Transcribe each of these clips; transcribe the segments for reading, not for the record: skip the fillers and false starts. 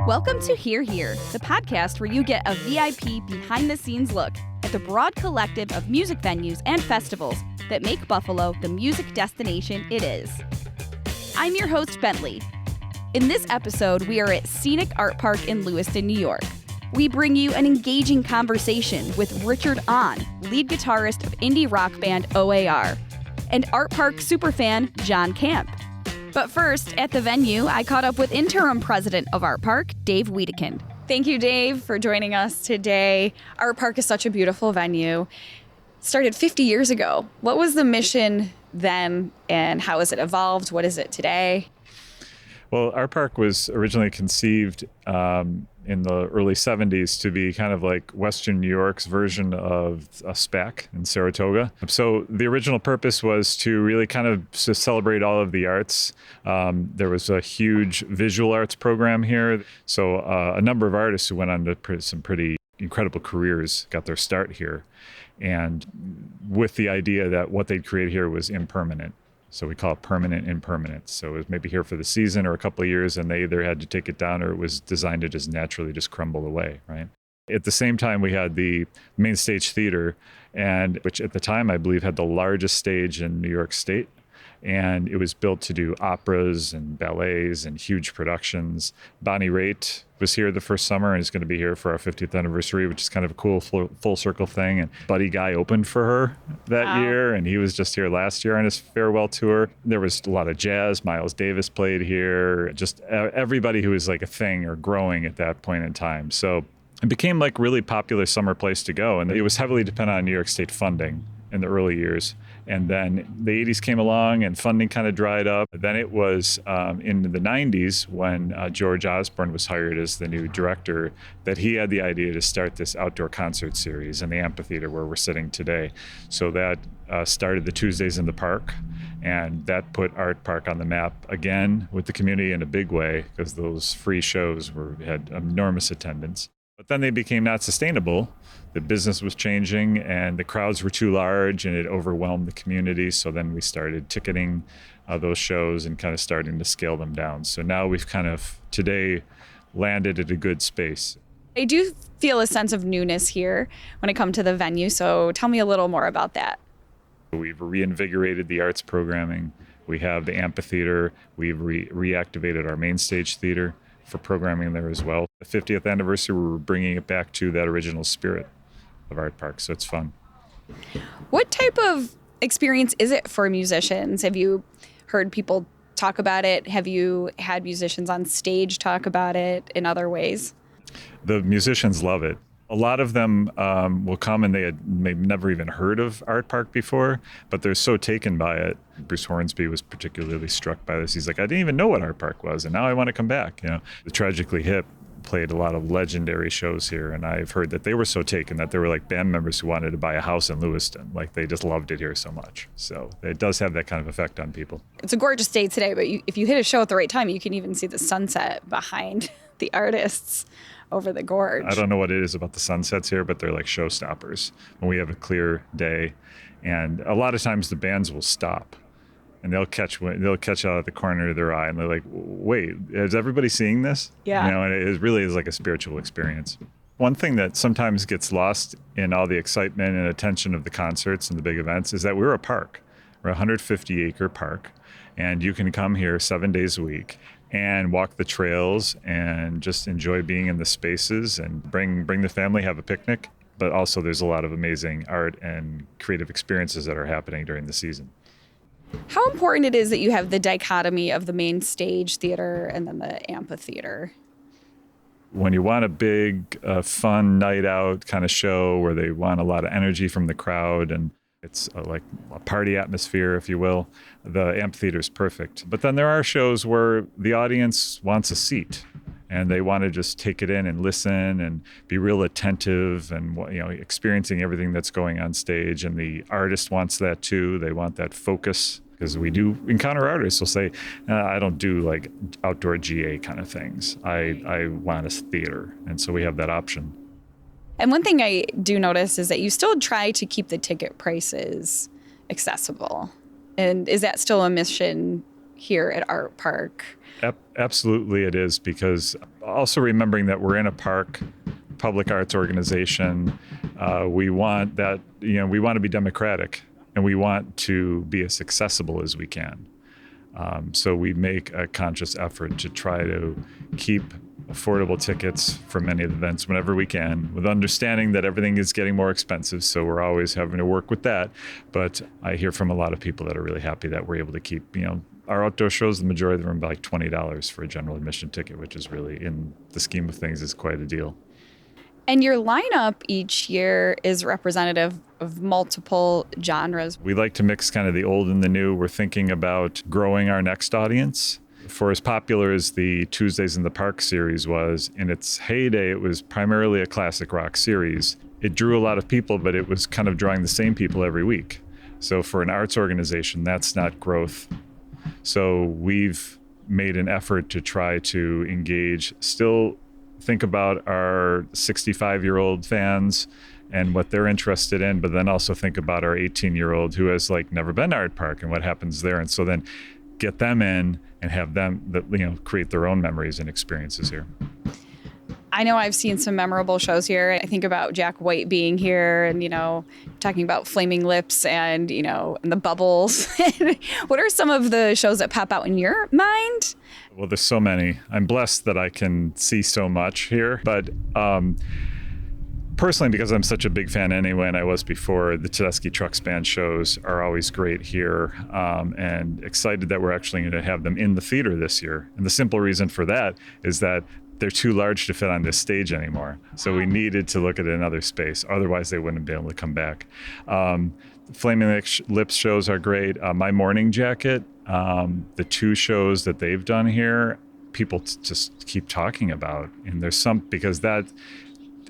Welcome to Here, the podcast where you get a VIP behind-the-scenes look at the broad collective of music venues and festivals that make Buffalo the music destination it is. I'm your host, Bentley. In this episode, we are at Scenic Artpark in Lewiston, New York. We bring you an engaging conversation with Richard O.A.R, lead guitarist of indie rock band O.A.R, and Artpark superfan John Camp. But first, at the venue, I caught up with interim president of Artpark, Dave Wedekindt. Thank you, Dave, for joining us today. Artpark is such a beautiful venue. Started 50 years ago. What was the mission then, and how has it evolved? What is it today? Well, Artpark was originally conceived in the early 70s to be kind of like Western New York's version of a SPAC in Saratoga. So the original purpose was to really kind of to celebrate all of the arts. There was a huge visual arts program here. So a number of artists who went on to some pretty incredible careers got their start here. And with the idea that what they'd create here was impermanent. So we call it permanent impermanence. So it was maybe here for the season or a couple of years, and they either had to take it down or it was designed to just naturally just crumble away, right? At the same time, we had the main stage theater, and which at the time I believe had the largest stage in New York State. And it was built to do operas and ballets and huge productions. Bonnie Raitt was here the first summer and is going to be here for our 50th anniversary, which is kind of a cool full circle thing. And Buddy Guy opened for her that year, and he was just here last year on his farewell tour. There was a lot of jazz. Miles Davis played here. Just everybody who was like a thing or growing at that point in time. So it became like really popular summer place to go. And it was heavily dependent on New York State funding in the early years. And then the 80s came along and funding kind of dried up. Then it was in the 90s when George Osborne was hired as the new director that he had the idea to start this outdoor concert series in the Amphitheater where we're sitting today. So that started the Tuesdays in the Park, and that put Artpark on the map again with the community in a big way because those free shows had enormous attendance. But then they became not sustainable. The business was changing and the crowds were too large and it overwhelmed the community. So then we started ticketing those shows and kind of starting to scale them down. So now we've kind of today landed at a good space. I do feel a sense of newness here when it comes to the venue. So tell me a little more about that. We've reinvigorated the arts programming. We have the amphitheater. We've reactivated our main stage theater for programming there as well. The 50th anniversary, we're bringing it back to that original spirit of Artpark, so it's fun. What type of experience is it for musicians? Have you heard people talk about it? Have you had musicians on stage talk about it in other ways? The musicians love it. A lot of them will come and they've never even heard of Artpark before, but they're so taken by it. Bruce Hornsby was particularly struck by this. He's like, I didn't even know what Artpark was, and now I want to come back. You know, the Tragically Hip played a lot of legendary shows here, and I've heard that they were so taken that there were like band members who wanted to buy a house in Lewiston. Like they just loved it here so much. So it does have that kind of effect on people. It's a gorgeous day today, but if you hit a show at the right time, you can even see the sunset behind the artists over the gorge. I don't know what it is about the sunsets here, but they're like showstoppers when we have a clear day. And a lot of times the bands will stop and they'll catch out of the corner of their eye and they're like, wait, is everybody seeing this? Yeah. You know, and it really is like a spiritual experience. One thing that sometimes gets lost in all the excitement and attention of the concerts and the big events is that we're a park. We're a 150-acre park, and you can come here 7 days a week and walk the trails and just enjoy being in the spaces and bring the family, have a picnic. But also there's a lot of amazing art and creative experiences that are happening during the season. How important it is that you have the dichotomy of the main stage theater and then the amphitheater? When you want a big, fun night out kind of show where they want a lot of energy from the crowd and it's like a party atmosphere, if you will, the amphitheater is perfect. But then there are shows where the audience wants a seat and they want to just take it in and listen and be real attentive and, you know, experiencing everything that's going on stage. And the artist wants that too. They want that focus. Because we do encounter artists who'll say, I don't do like outdoor GA kind of things. I want a theater. And so we have that option. And one thing I do notice is that you still try to keep the ticket prices accessible. And is that still a mission here at Artpark. Absolutely it is, because also remembering that we're in a park, public arts organization, we want that, we want to be democratic and we want to be as accessible as we can. So we make a conscious effort to try to keep affordable tickets for many of the events whenever we can, with understanding that everything is getting more expensive. So we're always having to work with that. But I hear from a lot of people that are really happy that we're able to keep, our outdoor shows, the majority of them are like $20 for a general admission ticket, which is really, in the scheme of things, is quite a deal. And your lineup each year is representative of multiple genres. We like to mix kind of the old and the new. We're thinking about growing our next audience. For as popular as the Tuesdays in the Park series was, in its heyday, it was primarily a classic rock series. It drew a lot of people, but it was kind of drawing the same people every week. So for an arts organization, that's not growth. So we've made an effort to try to engage, still think about our 65-year-old fans and what they're interested in, but then also think about our 18-year-old who has never been to Artpark and what happens there. And so then get them in and have them, create their own memories and experiences here. I know I've seen some memorable shows here. I think about Jack White being here and, talking about Flaming Lips and, and the bubbles. What are some of the shows that pop out in your mind? Well, there's so many. I'm blessed that I can see so much here. But personally, because I'm such a big fan anyway, and I was before, the Tedeschi Trucks Band shows are always great here, and excited that we're actually going to have them in the theater this year. And the simple reason for that is that they're too large to fit on this stage anymore. So we needed to look at another space. Otherwise, they wouldn't be able to come back. Flaming Lips shows are great. My Morning Jacket, the two shows that they've done here, people just keep talking about. And there's because that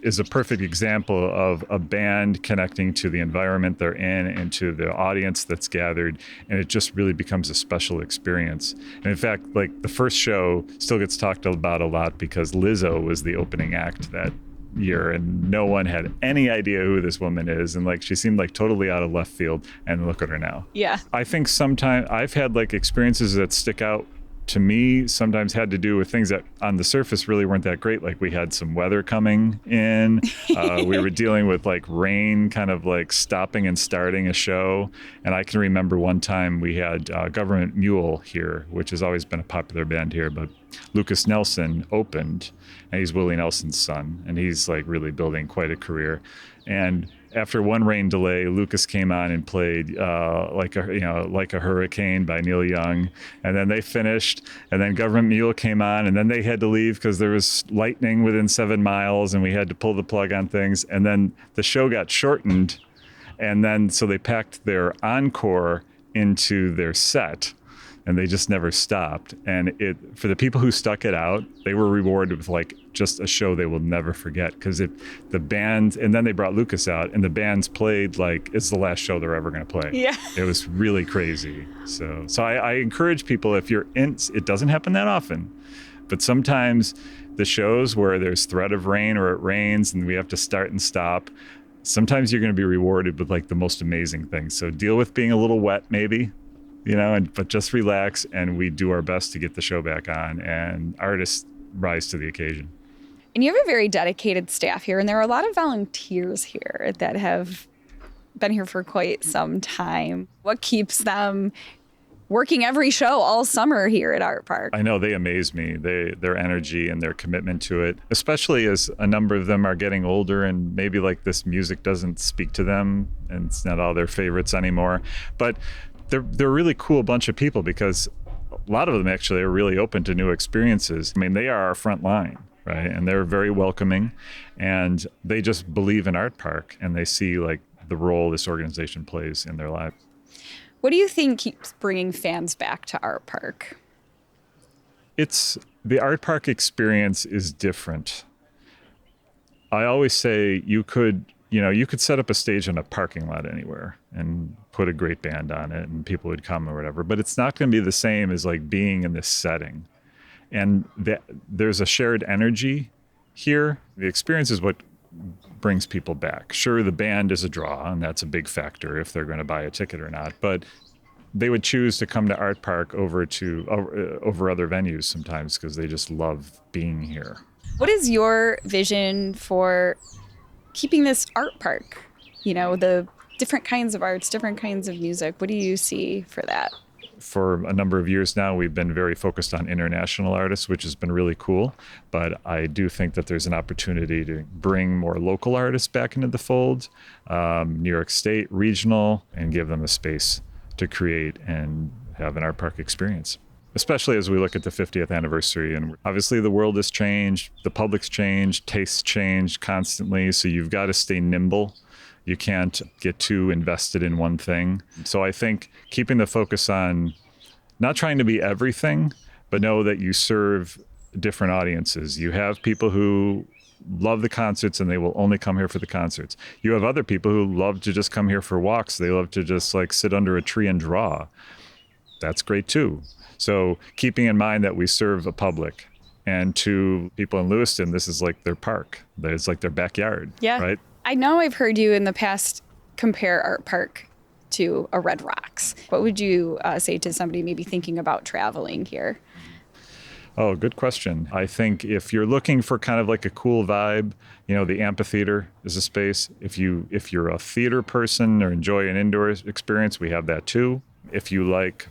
is a perfect example of a band connecting to the environment they're in and to the audience that's gathered, and it just really becomes a special experience. And in fact, the first show still gets talked about a lot because Lizzo was the opening act that year, and no one had any idea who this woman is, and she seemed totally out of left field, and look at her now. Yeah. I think sometimes I've had experiences that stick out to me, sometimes had to do with things that on the surface really weren't that great. We had some weather coming in. We were dealing with rain kind of stopping and starting a show. And I can remember one time we had Government Mule here, which has always been a popular band here, but Lucas Nelson opened, and he's Willie Nelson's son, and he's really building quite a career. And after one rain delay, Lucas came on and played like a Hurricane by Neil Young, and then they finished. And then Government Mule came on, and then they had to leave because there was lightning within 7 miles, and we had to pull the plug on things. And then the show got shortened, and then so they packed their encore into their set, and they just never stopped. And for the people who stuck it out, they were rewarded with just a show they will never forget, because the band, and then they brought Lucas out, and the band's played it's the last show they're ever going to play. Yeah. It was really crazy. So I encourage people, if you're in, it doesn't happen that often, but sometimes the shows where there's threat of rain or it rains and we have to start and stop, sometimes you're going to be rewarded with the most amazing things. So deal with being a little wet maybe, but just relax, and we do our best to get the show back on, and artists rise to the occasion. And you have a very dedicated staff here, and there are a lot of volunteers here that have been here for quite some time. What keeps them working every show all summer here at Artpark? I know, they amaze me. Their energy and their commitment to it, especially as a number of them are getting older and maybe this music doesn't speak to them and it's not all their favorites anymore. But they're a really cool bunch of people, because a lot of them actually are really open to new experiences. I mean, they are our front line, right? And they're very welcoming, and they just believe in Artpark, and they see the role this organization plays in their lives. What do you think keeps bringing fans back to Artpark? The Artpark experience is different. I always say you could set up a stage in a parking lot anywhere and put a great band on it and people would come or whatever, but it's not going to be the same as being in this setting. And there's a shared energy here. The experience is what brings people back. Sure, the band is a draw, and that's a big factor if they're going to buy a ticket or not, but they would choose to come to Artpark over other venues sometimes because they just love being here. What is your vision for keeping this art park? You know, the different kinds of arts, different kinds of music. What do you see for that? For a number of years now, we've been very focused on international artists, which has been really cool. But I do think that there's an opportunity to bring more local artists back into the fold, New York State, regional, and give them a space to create and have an art park experience. Especially as we look at the 50th anniversary. And obviously the world has changed, the public's changed, tastes change constantly. So you've got to stay nimble. You can't get too invested in one thing. So I think keeping the focus on not trying to be everything, but know that you serve different audiences. You have people who love the concerts and they will only come here for the concerts. You have other people who love to just come here for walks. They love to just like sit under a tree and draw. That's great too. So keeping in mind that we serve a public, and to people in Lewiston, this is like their park. It's like their backyard, right? I know I've heard you in the past compare Artpark to a Red Rocks. What would you say to somebody maybe thinking about traveling here? Oh, good question. I think if you're looking for kind of like a cool vibe, you know, the Amphitheater is a space. If you're a theater person or enjoy an indoor experience, we have that too. If you like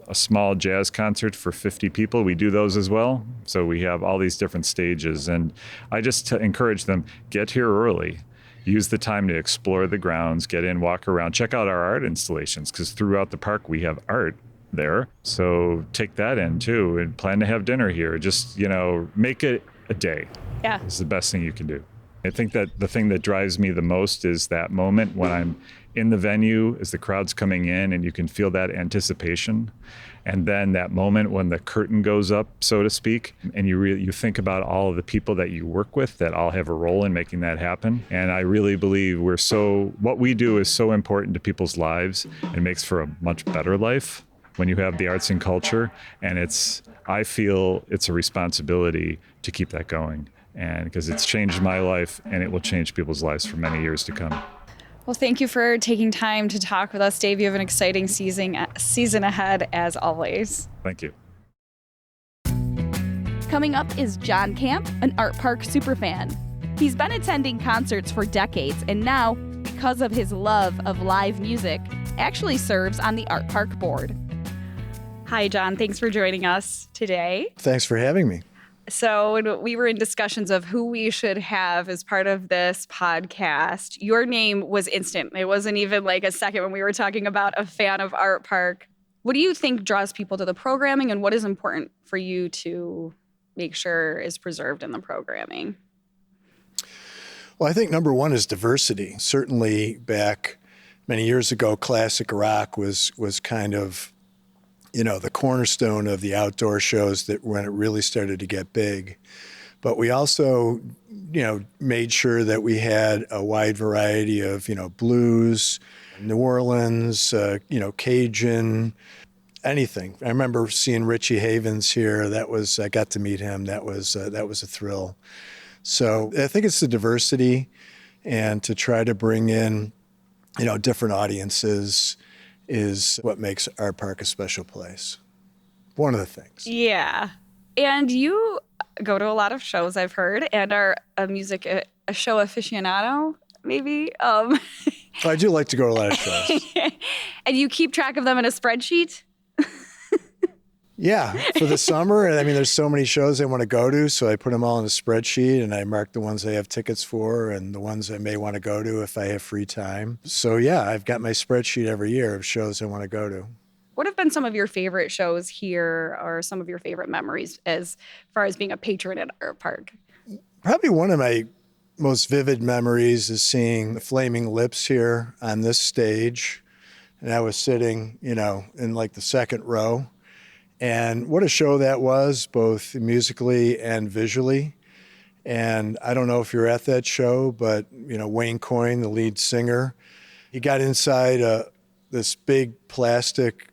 a small jazz concert for 50 people, we do those as well. So we have all these different stages, and I just encourage them, get here early. Use the time to explore the grounds, get in, walk around, check out our art installations, because throughout the park we have art there. So take that in too, and plan to have dinner here. Just, you know, make it a day. Yeah. It's the best thing you can do. I think that the thing that drives me the most is that moment when I'm in the venue as the crowd's coming in and you can feel that anticipation. And then that moment when the curtain goes up, so to speak, and you think about all of the people that you work with that all have a role in making that happen. And I really believe what we do is so important to people's lives and makes for a much better life when you have the arts and culture. And I feel it's a responsibility to keep that going. And because it's changed my life and it will change people's lives for many years to come. Well, thank you for taking time to talk with us, Dave. You have an exciting season ahead, as always. Thank you. Coming up is John Camp, an Artpark superfan. He's been attending concerts for decades, and now, because of his love of live music, actually serves on the Artpark board. Hi, John. Thanks for joining us today. Thanks for having me. So when we were in discussions of who we should have as part of this podcast, your name was instant. It wasn't even like a second when we were talking about a fan of Artpark. What do you think draws people to the programming, and what is important for you to make sure is preserved in the programming? Well, I think number one is diversity. Certainly back many years ago, classic rock was kind of, you know, the cornerstone of the outdoor shows that when it really started to get big. But we also, you know, made sure that we had a wide variety of, you know, blues, New Orleans, you know, Cajun, anything. I remember seeing Richie Havens here. I got to meet him. That was a thrill. So I think it's the diversity and to try to bring in, you know, different audiences is what makes Artpark a special place. One of the things. Yeah. And you go to a lot of shows, I've heard, and are a show aficionado, maybe? I do like to go to a lot of shows. And you keep track of them in a spreadsheet? Yeah, for the summer. I mean, there's so many shows I want to go to, so I put them all in a spreadsheet and I mark the ones I have tickets for and the ones I may want to go to if I have free time. So yeah, I've got my spreadsheet every year of shows I want to go to. What have been some of your favorite shows here, or some of your favorite memories as far as being a patron at Artpark? Probably one of my most vivid memories is seeing the Flaming Lips here on this stage. And I was sitting, you know, in like the second row. And what a show that was, both musically and visually. And I don't know if you're at that show, but, you know, Wayne Coyne, the lead singer, he got inside this big plastic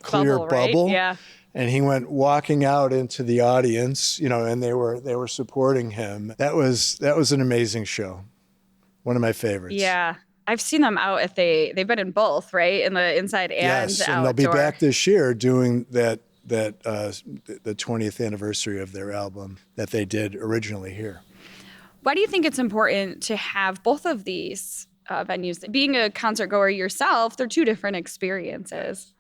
clear bubble. Right? Yeah. And he went walking out into the audience, you know, and they were supporting him. That was an amazing show. One of my favorites. Yeah. I've seen them out at they've been in both, right? In the inside and Yes, outdoor. and they'll be back this year doing the 20th anniversary of their album that they did originally here. Why do you think it's important to have both of these venues? Being a concert goer yourself, they're two different experiences.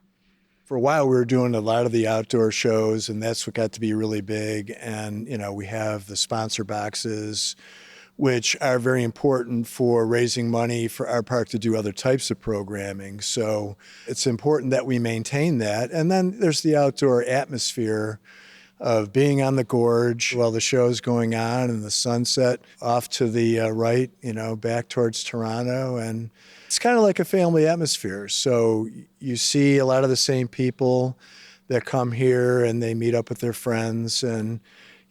For a while, we were doing a lot of the outdoor shows, and that's what got to be really big. And, we have the sponsor boxes, which are very important for raising money for Artpark to do other types of programming. So it's important that we maintain that. And then there's the outdoor atmosphere of being on the gorge while the show's going on and the sunset off to the right, back towards Toronto. And it's kind of like a family atmosphere. So you see a lot of the same people that come here and they meet up with their friends. And,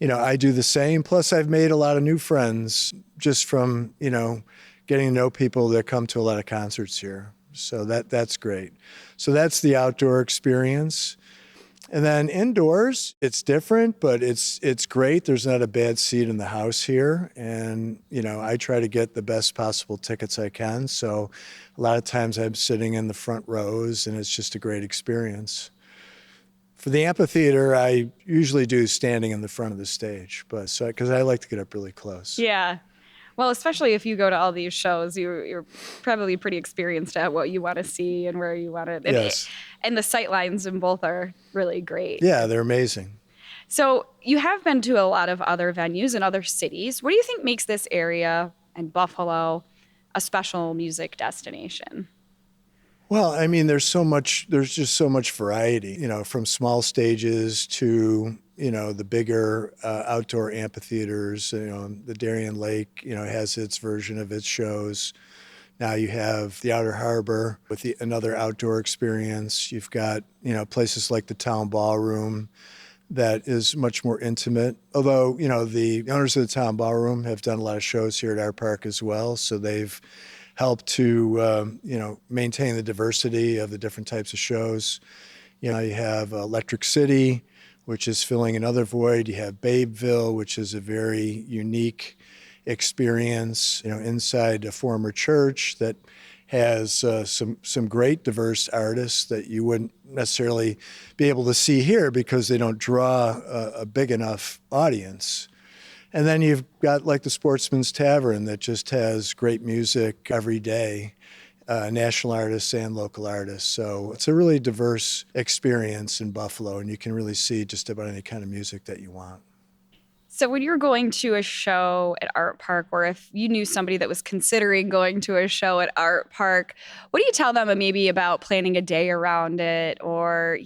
I do the same. Plus, I've made a lot of new friends just from, getting to know people that come to a lot of concerts here. So that's great. So that's the outdoor experience. And then indoors, it's different, but it's great. There's not a bad seat in the house here. And, I try to get the best possible tickets I can. So a lot of times I'm sitting in the front rows, and it's just a great experience. For the amphitheater, I usually do standing in the front of the stage, because I like to get up really close. Yeah. Well, especially if you go to all these shows, you're probably pretty experienced at what you want to see and where you want to. Yes. And the sight lines in both are really great. Yeah, they're amazing. So you have been to a lot of other venues in other cities. What do you think makes this area and Buffalo a special music destination? Well, there's just so much variety, from small stages to, the bigger outdoor amphitheaters. The Darien Lake, has its version of its shows. Now you have the Outer Harbor with another outdoor experience. You've got, places like the Town Ballroom that is much more intimate. Although, the owners of the Town Ballroom have done a lot of shows here at Artpark as well. So they've help to, maintain the diversity of the different types of shows. You have Electric City, which is filling another void. You have Babeville, which is a very unique experience, inside a former church that has some great diverse artists that you wouldn't necessarily be able to see here because they don't draw a big enough audience. And then you've got like the Sportsman's Tavern that just has great music every day, national artists and local artists. So it's a really diverse experience in Buffalo, and you can really see just about any kind of music that you want. So when you're going to a show at Artpark, or if you knew somebody that was considering going to a show at Artpark, what do you tell them maybe about planning a day around it? Or,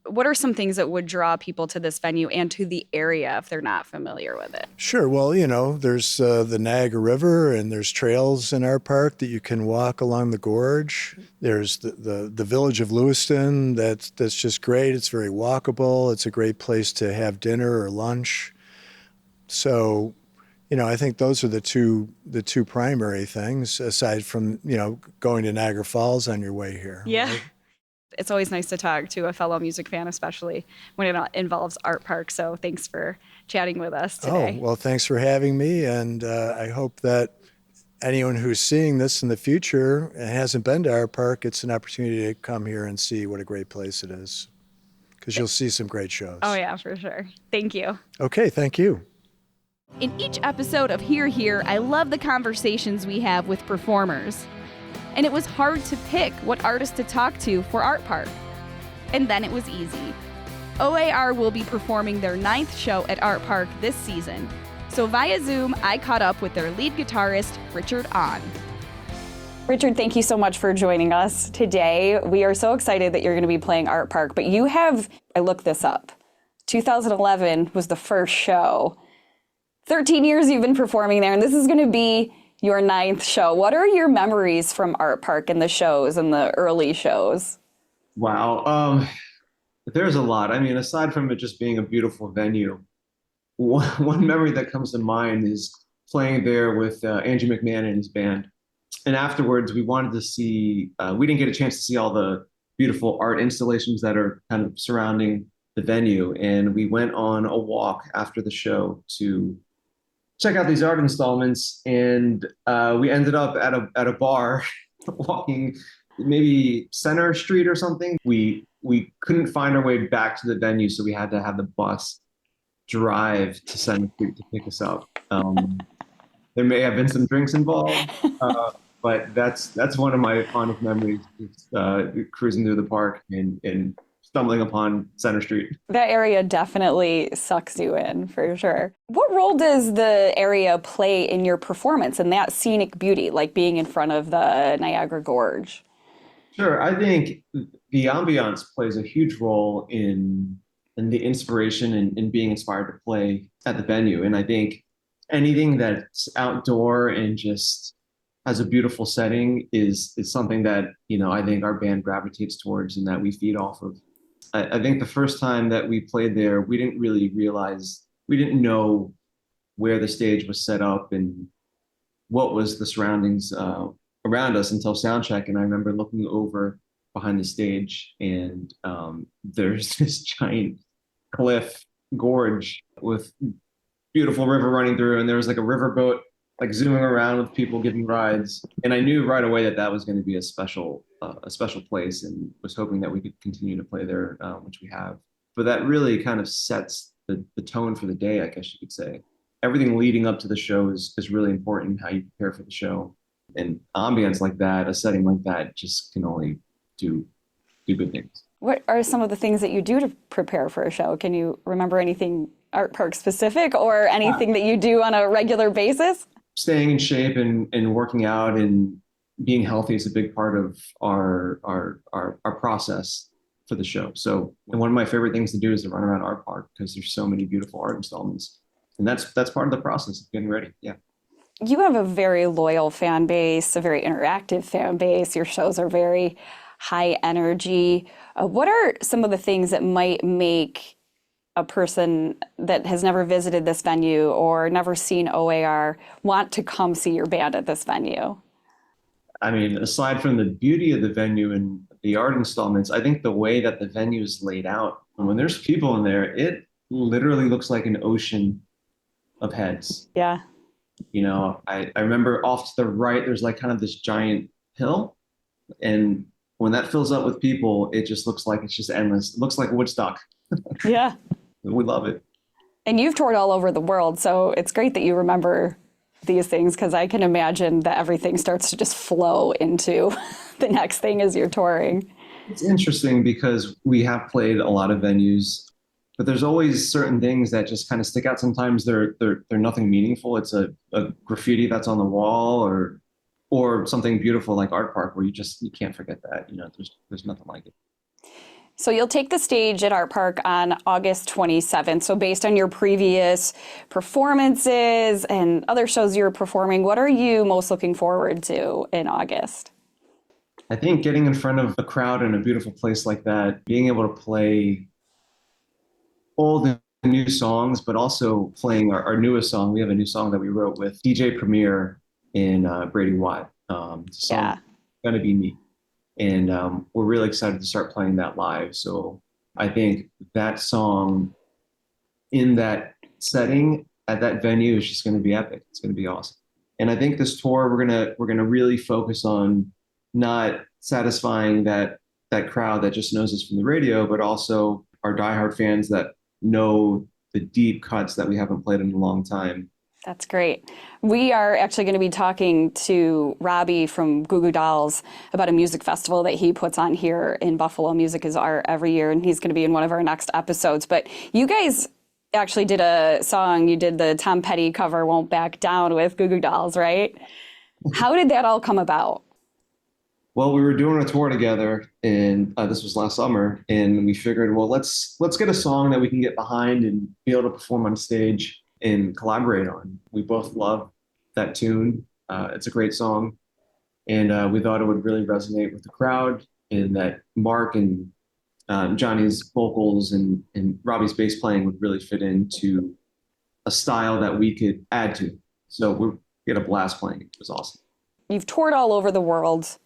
what are some things that would draw people to this venue and to the area if they're not familiar with it? Sure. Well, there's the Niagara River, and there's trails in Artpark that you can walk along the gorge. There's the village of Lewiston that's just great. It's very walkable. It's a great place to have dinner or lunch. So, I think those are the two primary things, aside from, going to Niagara Falls on your way here. Yeah. Right? It's always nice to talk to a fellow music fan, especially when it involves Artpark. So thanks for chatting with us today. Oh, well, thanks for having me. And I hope that anyone who's seeing this in the future and hasn't been to Artpark, it's an opportunity to come here and see what a great place it is, because you'll see some great shows. Oh, yeah, for sure. Thank you. Okay, thank you. In each episode of Here, Here, I love the conversations we have with performers. And it was hard to pick what artist to talk to for Artpark. And then it was easy. O.A.R. will be performing their 9th show at Artpark this season. So via Zoom, I caught up with their lead guitarist, Richard Ahn. Richard, thank you so much for joining us today. We are so excited that you're going to be playing Artpark, but you have, I looked this up, 2011 was the first show. 13 years you've been performing there, and this is going to be your 9th show. What are your memories from Artpark and the shows and the early shows? Wow. There's a lot. Aside from it just being a beautiful venue, one memory that comes to mind is playing there with Andrew McMahon and his band. And afterwards, we wanted to see, we didn't get a chance to see all the beautiful art installations that are kind of surrounding the venue. And we went on a walk after the show to check out these art installments, and we ended up at a bar walking maybe Center Street or something. We couldn't find our way back to the venue, so we had to have the bus drive to Center Street to pick us up. There may have been some drinks involved, but that's one of my fondest memories, cruising through the park and stumbling upon Center Street. That area definitely sucks you in, for sure. What role does the area play in your performance and that scenic beauty, like being in front of the Niagara Gorge? Sure. I think the ambiance plays a huge role in the inspiration and being inspired to play at the venue. And I think anything that's outdoor and just has a beautiful setting is something that, I think our band gravitates towards and that we feed off of. I think the first time that we played there, we didn't know where the stage was set up and what was the surroundings around us until soundcheck. And I remember looking over behind the stage, and there's this giant cliff gorge with beautiful river running through, and there was like a riverboat like zooming around with people giving rides. And I knew right away that was going to be a special place, and was hoping that we could continue to play there, which we have. But that really kind of sets the tone for the day, I guess you could say. Everything leading up to the show is really important, how you prepare for the show. And ambience like that, a setting like that, just can only do good things. What are some of the things that you do to prepare for a show? Can you remember anything Artpark specific or anything that you do on a regular basis? Staying in shape and working out and being healthy is a big part of our process for the show. So, and one of my favorite things to do is to run around Artpark because there's so many beautiful art installments, and that's part of the process of getting ready. Yeah. You have a very loyal fan base, a very interactive fan base. Your shows are very high energy. What are some of the things that might make a person that has never visited this venue or never seen O.A.R. want to come see your band at this venue? I mean, aside from the beauty of the venue and the art installments, I think the way that the venue is laid out, and when there's people in there, it literally looks like an ocean of heads. Yeah. I remember off to the right, there's like kind of this giant hill. And when that fills up with people, it just looks like it's just endless. It looks like Woodstock. Yeah. We love it. And you've toured all over the world, so it's great that you remember these things, because I can imagine that everything starts to just flow into the next thing as you're touring. It's interesting because we have played a lot of venues, but there's always certain things that just kind of stick out. Sometimes they're nothing meaningful. It's a graffiti that's on the wall or something beautiful like Artpark where you can't forget that. There's nothing like it. So you'll take the stage at Artpark on August 27th. So based on your previous performances and other shows you're performing, what are you most looking forward to in August? I think getting in front of a crowd in a beautiful place like that, being able to play all the new songs, but also playing our newest song. We have a new song that we wrote with DJ Premier and Brady Watt. Yeah. Gonna Be Me. And we're really excited to start playing that live. So I think that song in that setting at that venue is just going to be epic. It's going to be awesome. And I think this tour, we're gonna really focus on not satisfying that crowd that just knows us from the radio, but also our diehard fans that know the deep cuts that we haven't played in a long time. That's great. We are actually going to be talking to Robbie from Goo Goo Dolls about a music festival that he puts on here in Buffalo. Music is Art every year, and he's going to be in one of our next episodes. But you guys actually did a song. You did the Tom Petty cover, Won't Back Down, with Goo Goo Dolls, right? How did that all come about? Well, we were doing a tour together, and this was last summer, and we figured, well, let's get a song that we can get behind and be able to perform on stage and collaborate on. We both love that tune. It's a great song, and we thought it would really resonate with the crowd, and that Mark and Johnny's vocals and Robbie's bass playing would really fit into a style that we could add to. So we had a blast playing. It was awesome. You've toured all over the world.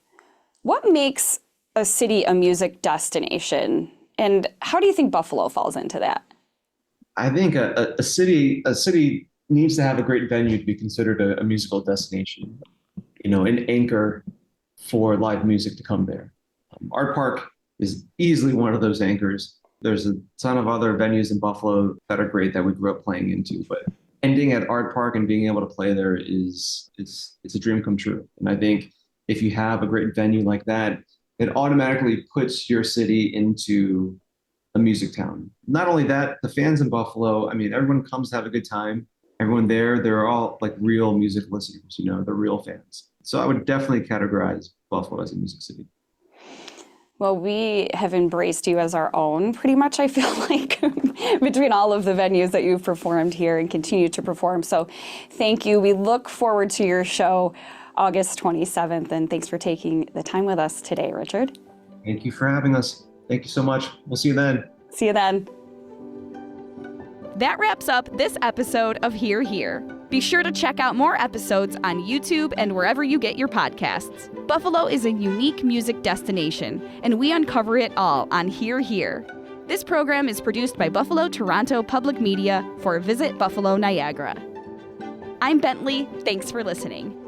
What makes a city a music destination, and how do you think Buffalo falls into that? I think a city needs to have a great venue to be considered a musical destination, an anchor for live music to come there. Artpark is easily one of those anchors. There's a ton of other venues in Buffalo that are great that we grew up playing into, but ending at Artpark and being able to play there it's a dream come true. And I think if you have a great venue like that, it automatically puts your city into a music town. Not only that, the fans in Buffalo, everyone comes to have a good time. Everyone there, they're all like real music listeners, they're real fans. So I would definitely categorize Buffalo as a music city. Well, we have embraced you as our own, pretty much, I feel like, between all of the venues that you've performed here and continue to perform. So thank you. We look forward to your show August 27th, and thanks for taking the time with us today, Richard. Thank you for having us. Thank you so much. We'll see you then. See you then. That wraps up this episode of Here Here. Be sure to check out more episodes on YouTube and wherever you get your podcasts. Buffalo is a unique music destination, and we uncover it all on Here Here. This program is produced by Buffalo Toronto Public Media for Visit Buffalo Niagara. I'm Bentley. Thanks for listening.